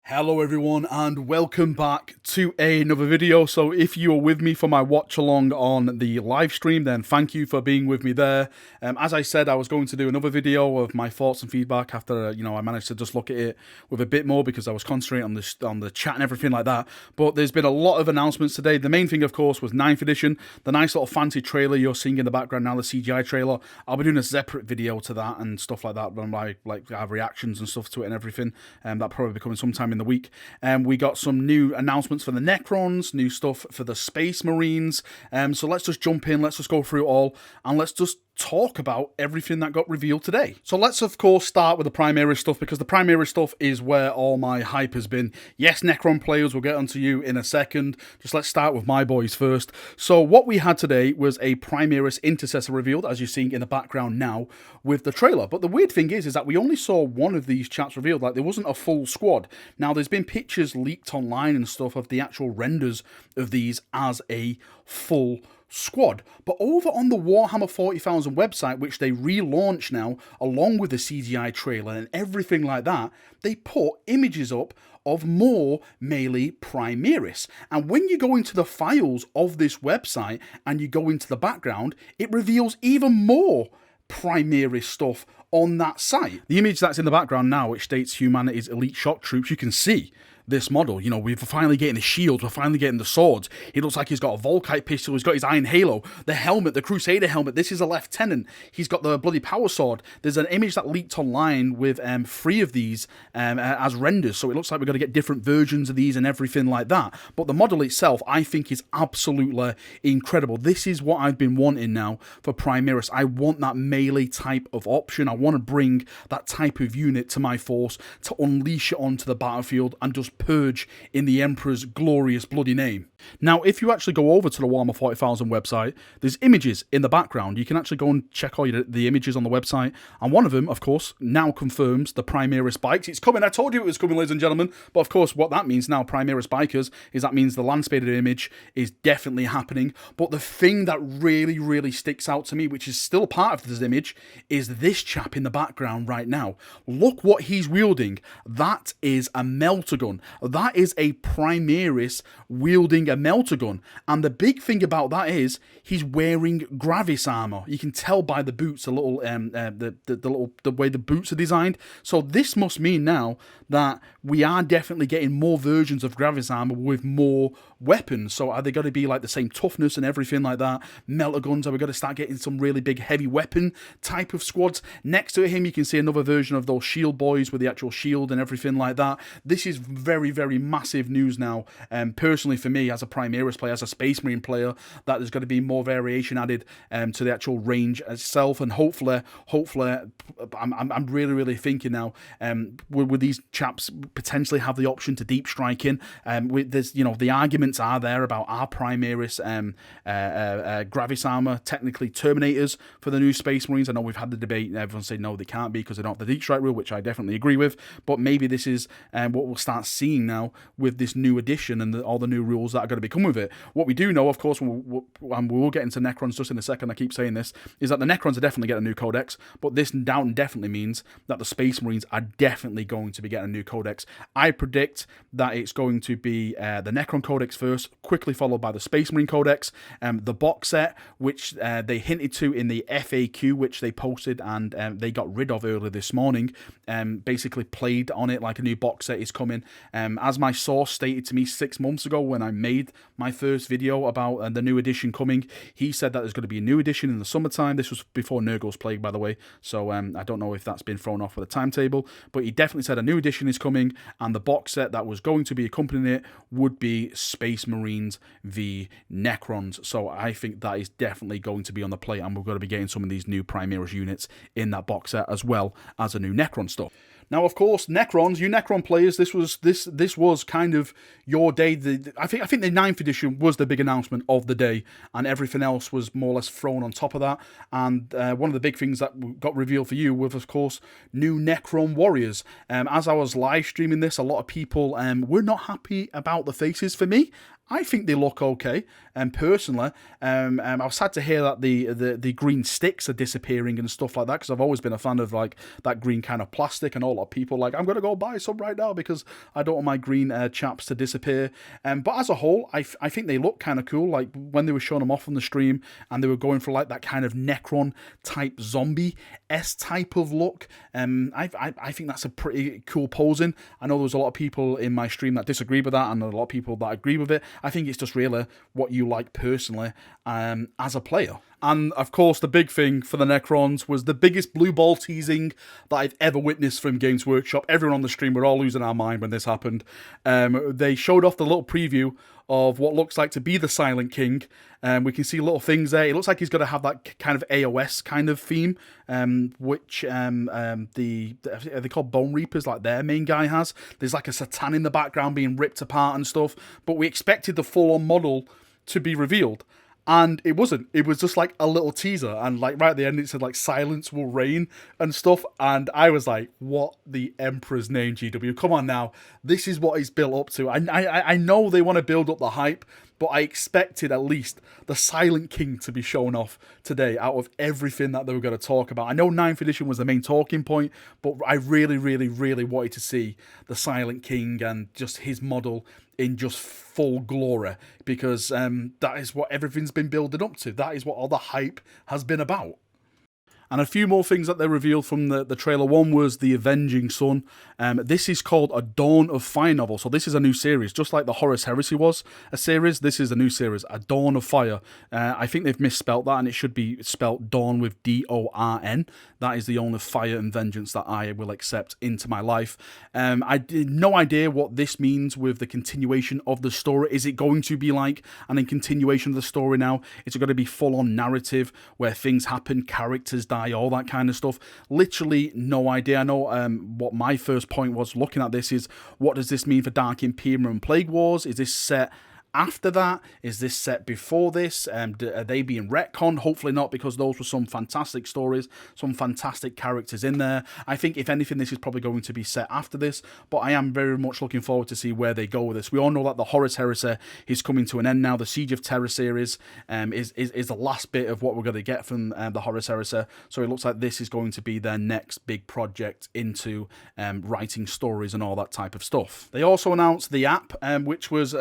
Hello everyone and welcome back to another video. So if you are with me for my watch along on the live stream, then thank you for being with me there. As I said, I was going to do another video of my thoughts and feedback after I managed to just look at it with a bit more because I was concentrating on the chat and everything like that. But there's been a lot of announcements today. The main thing, of course, was 9th edition, the nice little fancy trailer you're seeing in the background now, the CGI trailer. I'll be doing a separate video to that and stuff like that, when I have reactions and stuff to it and everything. That'll probably be coming sometime in the week. We got some new announcements for the Necrons, new stuff for the Space Marines. So let's just jump in, let's just go through it all, and let's just talk about everything that got revealed today. So let's of course start with the Primaris stuff, because the Primaris stuff is where all my hype has been. Yes, Necron players, we'll get onto you in a second. Just let's start with my boys first. So what we had today was a Primaris Intercessor revealed, as you're seeing in the background now with the trailer. But the weird thing is that we only saw one of these chaps revealed. Like, there wasn't a full squad. Now there's been pictures leaked online and stuff of the actual renders of these as a full squad. But over on the Warhammer 40,000 website, which they relaunched now, along with the CGI trailer and everything like that, they put images up of more melee Primaris. And when you go into the files of this website and you go into the background, it reveals even more Primaris stuff on that site. The image that's in the background now, which states humanity's elite shock troops, you can see this model. You know, we're finally getting the shields, we're finally getting the swords. He looks like he's got a Volkite pistol, he's got his iron halo, the helmet, the Crusader helmet. This is a lieutenant. He's got the bloody power sword. There's an image that leaked online with 3 of these as renders, so it looks like we're going to get different versions of these and everything like that. But the model itself, I think, is absolutely incredible. This is what I've been wanting now for Primaris. I want that melee type of option. I want to bring that type of unit to my force to unleash it onto the battlefield and just purge in the Emperor's glorious bloody name. Now, if you actually go over to the Warhammer 40,000 website, there's images in the background. You can actually go and check all the images on the website, and one of them, of course, now confirms the Primaris bikes. It's coming. I told you it was coming, ladies and gentlemen. But of course, what that means now, Primaris bikers, is that means the land-spaded image is definitely happening. But the thing that really, really sticks out to me, which is still part of this image, is this chap in the background right now. Look what he's wielding. That is a melter gun. That is a Primaris wielding a melter gun. And the big thing about that is he's wearing Gravis armor. You can tell by the boots, a little the way the boots are designed. So this must mean now that we are definitely getting more versions of Gravis armor with more weapons. So are they going to be like the same toughness and everything like that? Melter guns, are we going to start getting some really big heavy weapon type of squads? Next to him, you can see another version of those shield boys with the actual shield and everything like that. This is very, very massive news now. Personally, for me, as a Primaris player, as a Space Marine player, that there's going to be more variation added to the actual range itself. And hopefully, I'm really, really thinking now, with these chaps potentially have the option to deep strike in. With this, the arguments are there about our Primaris Gravis armor technically Terminators for the new Space Marines. I know we've had the debate and everyone said no, they can't be because they don't have the deep strike rule, which I definitely agree with. But maybe this is what we'll start seeing now with this new edition and all the new rules that are going to become with it. What we do know, of course, and we will get into Necrons just in a second, I keep saying this, is that the Necrons are definitely getting a new codex, but this definitely means that the Space Marines are definitely going to be getting a new codex. I predict that it's going to be the Necron codex first, quickly followed by the Space Marine codex, the box set, which they hinted to in the FAQ, which they posted and they got rid of earlier this morning, basically played on it like a new box set is coming. As my source stated to me 6 months ago when I made my first video about the new edition coming, he said that there's going to be a new edition in the summertime. This was before Nurgle's Plague, by the way, so I don't know if that's been thrown off with the timetable, but he definitely said a new edition is coming, and the box set that was going to be accompanying it would be Space Marines v Necrons. So I think that is definitely going to be on the plate, and we're going to be getting some of these new Primaris units in that box set, as well as a new Necron stuff. Now, of course, Necrons, you Necron players, this was kind of your day. I think the 9th edition was the big announcement of the day, and everything else was more or less thrown on top of that. And one of the big things that got revealed for you was, of course, new Necron warriors. As I was live streaming this, a lot of people were not happy about the faces. For me, I think they look okay, and personally, I was sad to hear that the green sticks are disappearing and stuff like that, because I've always been a fan of like that green kind of plastic and all lot of people like, I'm going to go buy some right now because I don't want my green chaps to disappear. But as a whole, I think they look kind of cool. Like when they were showing them off on the stream and they were going for like that kind of Necron type zombie-esque type of look. I think that's a pretty cool posing. I know there's a lot of people in my stream that disagree with that and a lot of people that agree with it. I think it's just really what you like personally as a player. And of course, the big thing for the Necrons was the biggest blue ball teasing that I've ever witnessed from Games Workshop. Everyone on the stream, we're all losing our mind when this happened. They showed off the little preview of what looks like to be the Silent King. We can see little things there. It looks like he's going to have that kind of AOS kind of theme, which are they called Bone Reapers, like their main guy has. There's like a Satan in the background being ripped apart and stuff. But we expected the full-on model to be revealed. And it wasn't. It was just like a little teaser. And like right at the end, it said like silence will reign and stuff. And I was like, what the Emperor's name, GW? Come on now. This is what he's built up to. I know they want to build up the hype, but I expected at least the Silent King to be shown off today out of everything that they were going to talk about. I know 9th edition was the main talking point, but I really, really, really wanted to see the Silent King and just his model in just full glory, because that is what everything's been building up to. That is what all the hype has been about. And a few more things that they revealed from the trailer. One was the Avenging Sun. This is called a Dawn of Fire novel. So this is a new series. Just like the Horus Heresy was a series, this is a new series, a Dawn of Fire. I think they've misspelt that, and it should be spelt Dawn with D-O-R-N. That is the only fire and vengeance that I will accept into my life. I had no idea what this means with the continuation of the story. Is it going to be like an continuation of the story now? Is it going to be full-on narrative where things happen, characters die, all that kind of stuff? Literally no idea. I know what my first point was looking at this is, what does this mean for Dark Imperium and Plague Wars? Is this set after that? Is this set before this? Are they being retconned? Hopefully not, because those were some fantastic stories, some fantastic characters in there. I think, if anything, this is probably going to be set after this, but I am very much looking forward to see where they go with this. We all know that the Horus Heresy is coming to an end now. The Siege of Terror series is the last bit of what we're going to get from the Horus Heresy, so it looks like this is going to be their next big project into writing stories and all that type of stuff. They also announced the app, which was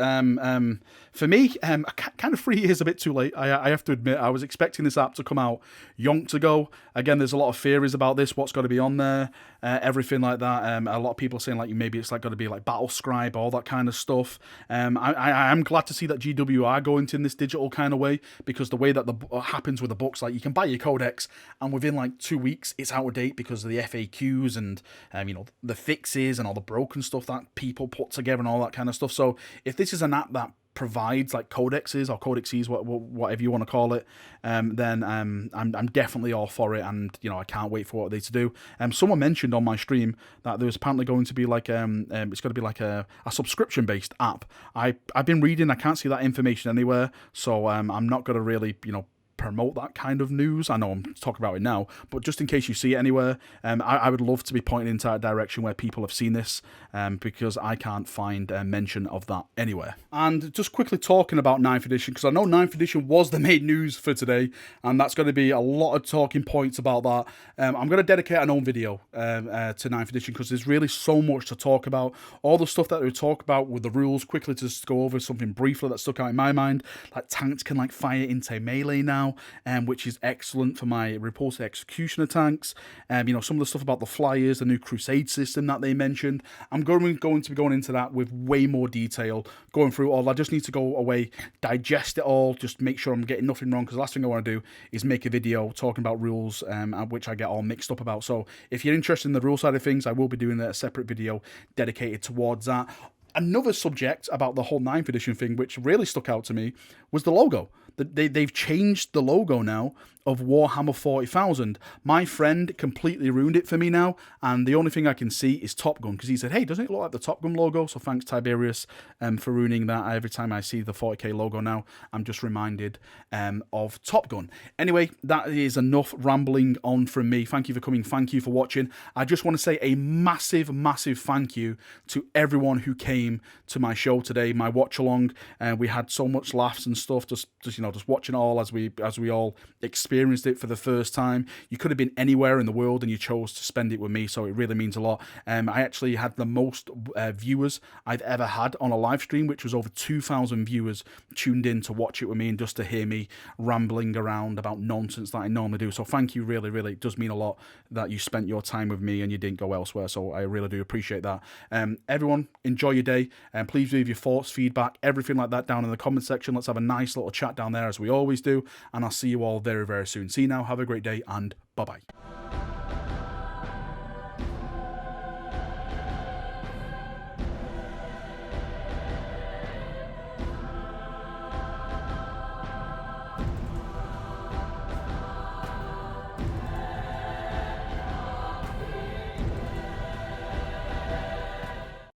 for me, kind of 3 years a bit too late. I have to admit, I was expecting this app to come out yonks ago. Again, there's a lot of theories about this, what's got to be on there, everything like that. A lot of people saying like maybe it's like got to be like Battle Scribe, all that kind of stuff. I am glad to see that GW are going in this digital kind of way, because the way that happens with the books, like you can buy your codex and within like 2 weeks it's out of date because of the FAQs and the fixes and all the broken stuff that people put together and all that kind of stuff. So if this is an app that provides like codexes or codexes, whatever you want to call it, then I'm definitely all for it, and I can't wait for what they to do. Someone mentioned on my stream that there was apparently going to be like it's going to be like a subscription based app. I've been reading, I can't see that information anywhere, so I'm not going to really promote that kind of news. I know I'm talking about it now, but just in case you see it anywhere, I would love to be pointing into that direction where people have seen this, because I can't find a mention of that anywhere. And just quickly talking about 9th edition, because I know 9th edition was the main news for today, and that's going to be a lot of talking points about that. I'm going to dedicate an own video to 9th edition, because there's really so much to talk about. All the stuff that we talk about with the rules, quickly just go over something briefly that stuck out in my mind. Like tanks can like fire into melee now, which is excellent for my repulsor executioner tanks. Some of the stuff about the flyers, the new crusade system that they mentioned. I'm going to be going into that with way more detail, going through all. I just need to go away, digest it all, just make sure I'm getting nothing wrong, because the last thing I want to do is make a video talking about rules, which I get all mixed up about. So if you're interested in the rule side of things, I will be doing a separate video dedicated towards that. Another subject about the whole 9th edition thing, which really stuck out to me, was the logo. They've changed the logo now of Warhammer 40,000. My friend completely ruined it for me now, and the only thing I can see is Top Gun, because he said, hey, doesn't it look like the Top Gun logo? So thanks, Tiberius, for ruining that. Every time I see the 40k logo now, I'm just reminded of Top Gun. Anyway, that is enough rambling on from me. Thank you for coming. Thank you for watching. I just want to say a massive, massive thank you to everyone who came to my show today, my watch along. We had so much laughs and stuff, just know, just watching it all as we all experienced it for the first time. You could have been anywhere in the world and you chose to spend it with me, so it really means a lot. I actually had the most viewers I've ever had on a live stream, which was over 2,000 viewers tuned in to watch it with me and just to hear me rambling around about nonsense that I normally do. So thank you, really, really. It does mean a lot that you spent your time with me and you didn't go elsewhere, so I really do appreciate that. Everyone, enjoy your day, and please leave your thoughts, feedback, everything like that down in the comment section. Let's have a nice little chat down there as we always do, and I'll see you all very, very soon. See you now, have a great day, and bye-bye.